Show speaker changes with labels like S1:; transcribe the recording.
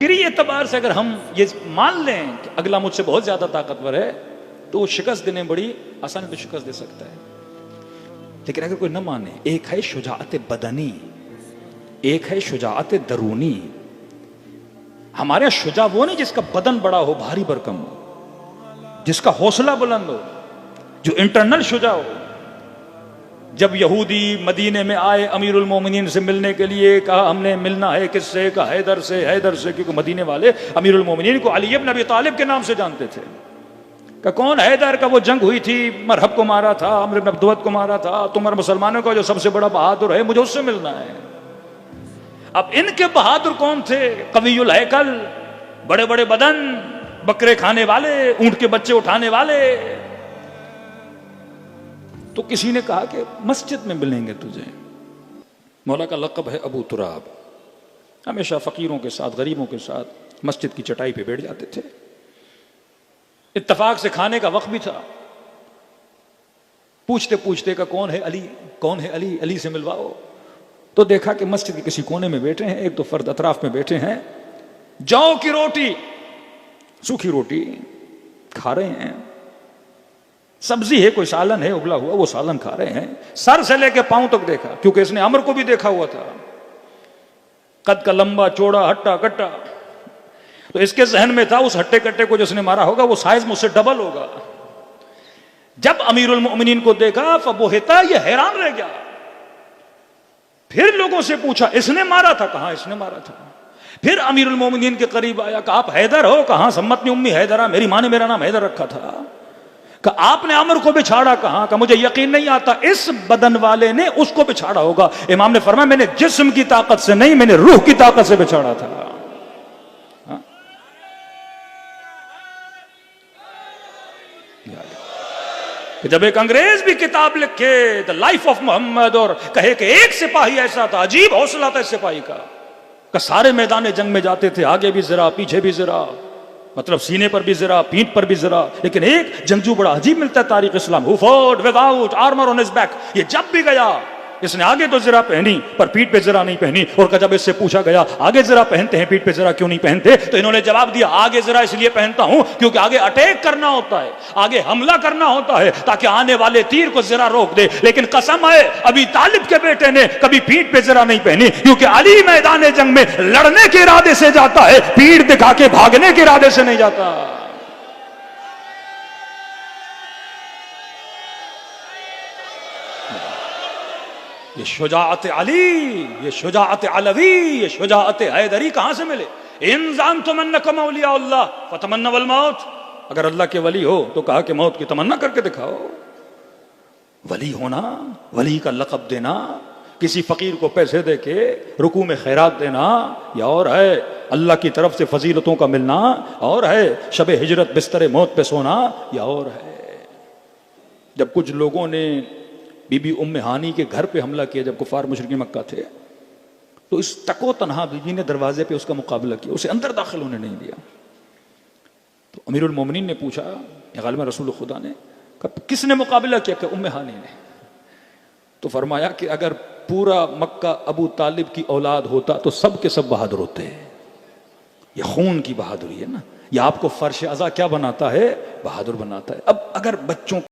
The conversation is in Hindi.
S1: फिर एतबार से अगर हम ये मान लें कि अगला मुझसे बहुत ज्यादा ताकतवर है तो वो शिकस्त देने बड़ी आसानी से शिकस्त दे सकता है। लेकिन अगर कोई न माने, एक है शुजाअत बदनी, एक है शुजाअत दरूनी। हमारे यहां शुजा वो नहीं जिसका बदन बड़ा हो, भारी भरकम हो, जिसका हौसला बुलंद हो, जो इंटरनल शुजा हो। जब यहूदी मदीने में आए अमीरुल मोमिनीन से मिलने के लिए, कहा हमने मिलना है किससे, कहा हैदर से। हैदर से क्योंकि मदीने वाले अमीरुल मोमिनीन को अली इब्न अबी तालिब के नाम से जानते थे। कहा कौन? हैदर का वो जंग हुई थी, मरहब को मारा था, अमर इब्न अब्दुवत को मारा था, तुम्हारे मुसलमानों का जो सबसे बड़ा बहादुर है, मुझे उससे मिलना है। अब इनके बहादुर कौन थे? कवियुल हैकल, बड़े बड़े बदन, बकरे खाने वाले, ऊंट के बच्चे उठाने वाले। तो किसी ने कहा कि मस्जिद में मिलेंगे तुझे। मौला का लक़ब है अबू तुराब। हमेशा फकीरों के साथ, गरीबों के साथ मस्जिद की चटाई पे बैठ जाते थे। इत्तफाक से खाने का वक्त भी था। पूछते पूछते का कौन है अली, कौन है अली, अली से मिलवाओ। तो देखा कि मस्जिद के किसी कोने में बैठे हैं, एक दो फर्द अतराफ में बैठे हैं, जौ की रोटी, सूखी रोटी खा रहे हैं। सब्जी है, कोई सालन है उबला हुआ, वो सालन खा रहे हैं। सर से लेके पांव तक देखा, क्योंकि इसने अमर को भी देखा हुआ था। कद का लंबा चौड़ा हट्टा कट्टा। तो इसके जहन में था उस हट्टे कट्टे को जिसने मारा होगा वो साइज मुझसे डबल होगा। जब अमीरुल मोमिनीन को देखा फबोहिता, ये हैरान रह गया। फिर लोगों से पूछा इसने मारा था? कहां इसने मारा था। फिर अमीरुल मोमिनीन के करीब आया, कहा आप हैदर हो? कहां सम्मतनी उम्मी हैदरा, मेरी मां ने मेरा नाम हैदर रखा था। कहा आपने अमर को बिछाड़ा? कहां? का मुझे यकीन नहीं आता, इस बदन वाले ने उसको बिछाड़ा होगा। इमाम ने फरमाया मैंने जिस्म की ताकत से नहीं, मैंने रूह की ताकत से बिछाड़ा था। हाँ? कि जब एक अंग्रेज भी किताब लिखे द लाइफ ऑफ मोहम्मद और कहे कि एक सिपाही ऐसा था, अजीब हौसला था इस सिपाही का सारे मैदान जंग में जाते थे, आगे भी जरा पीछे भी जरा, मतलब सीने पर भी जरा, पीठ पर भी जरा। लेकिन एक जंगजू बड़ा अजीब मिलता है तारीख इस्लाम, who fought without armour on his back. ये जब भी गया, इसने आगे तो जरा पहनी पर पीठ पे जरा नहीं पहनी। और जब इससे पूछा गया आगे जरा पहनते हैं, पीठ पे जरा क्यों नहीं पहनते, तो इन्होंने जवाब दिया आगे जरा इसलिए पहनता हूं क्योंकि आगे अटैक करना होता है, आगे हमला करना होता है, ताकि आने वाले तीर को जरा रोक दे। लेकिन कसम है अबी तालिब के बेटे ने कभी पीठ पे जरा नहीं पहनी, क्योंकि अली मैदान जंग में लड़ने के इरादे से जाता है, पीठ दिखा के भागने के इरादे से नहीं जाता। ये शुजाअत अली, ये शुजाअत अलवी, ये शुजाअत हैदरी कहां से मिले? इंजाम तुमन्नकुम औलिया अल्लाह फतमन्नवल मौत। अगर अल्लाह के वली हो तो कहा कि मौत की तमन्ना करके दिखाओ। वली होना, वली का लक़ब देना, किसी फकीर को पैसे देके रुकू में खैरात देना, या और है अल्लाह की तरफ से फजीलतों का मिलना, और है शब हिजरत बिस्तर मौत पे सोना, या और है जब कुछ लोगों ने बीबी उम्मे हानी के घर पे हमला किया, जब कुफार मुशरिकीन मक्का थे, तो इस तको तनहा बीबी ने दरवाजे पे उसका मुकाबला किया, उसे अंदर दाखिल होने नहीं दिया। तो अमीरुल मोमिनीन ने पूछा, गालिबन रसूल खुदा ने, किसने मुकाबला किया? कि उम्मे हानी ने। तो फरमाया कि अगर पूरा मक्का अबू तालिब की औलाद होता तो सब के सब बहादुर होते। ये खून की बहादुरी है ना, ये आपको फर्श अज़ा क्या बनाता है? बहादुर बनाता है। अब अगर बच्चों